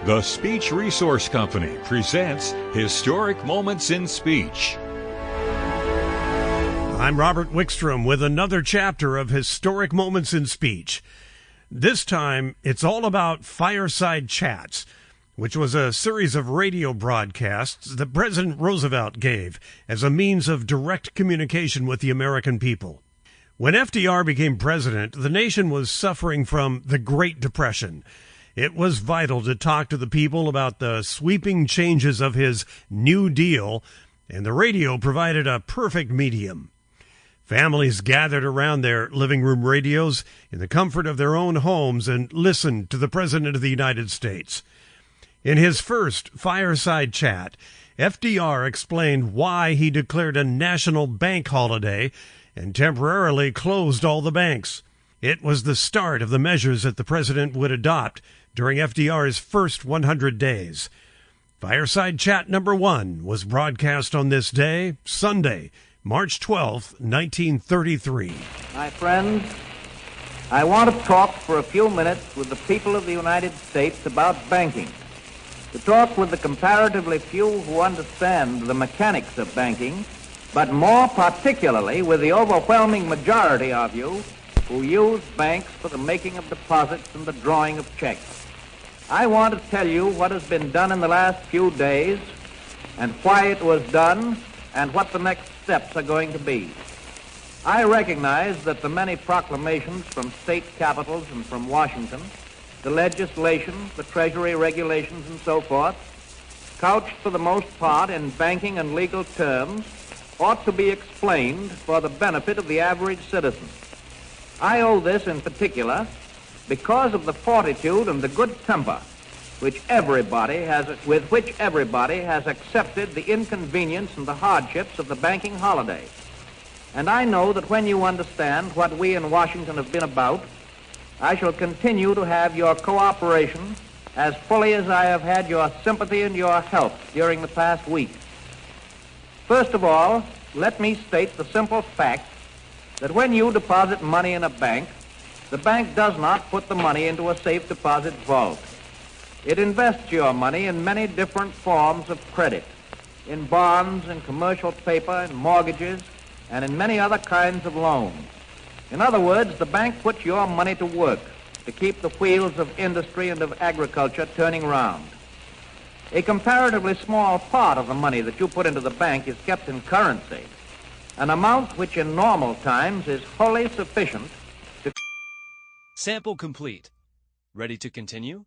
The Speech Resource Company presents Historic Moments in Speech. I'm Robert Wikstrom with another chapter of Historic Moments in Speech. This time, it's all about Fireside Chats, which was a series of radio broadcasts that President Roosevelt gave as a means of direct communication with the American people. When FDR became president, the nation was suffering from the Great Depression. It was vital to talk to the people about the sweeping changes of his New Deal, and the radio provided a perfect medium. Families gathered around their living room radios in the comfort of their own homes and listened to the President of the United States. In his first Fireside Chat, FDR explained why he declared a national bank holiday and temporarily closed all the banks. It was the start of the measures that the president would adopt during FDR's first 100 days. Fireside Chat number 1 was broadcast on this day, Sunday, March 12, 1933. My friends, I want to talk for a few minutes with the people of the United States about banking. To talk with the comparatively few who understand the mechanics of banking, but more particularly with the overwhelming majority of you who use banks for the making of deposits and the drawing of checks. I want to tell you what has been done in the last few days and why it was done and what the next steps are going to be. I recognize that the many proclamations from state capitals and from Washington, the legislation, the Treasury regulations and so forth, couched for the most part in banking and legal terms, ought to be explained for the benefit of the average citizen. I owe this in particular because of the fortitude and the good temper with which everybody has accepted the inconvenience and the hardships of the banking holiday. And I know that when you understand what we in Washington have been about, I shall continue to have your cooperation as fully as I have had your sympathy and your help during the past week. First of all, let me state the simple fact that when you deposit money in a bank, the bank does not put the money into a safe deposit vault. It invests your money in many different forms of credit, in bonds, in commercial paper, in mortgages, and in many other kinds of loans. In other words, the bank puts your money to work to keep the wheels of industry and of agriculture turning round. A comparatively small part of the money that you put into the bank is kept in currency, an amount which in normal times is wholly sufficient to... Sample complete. Ready to continue?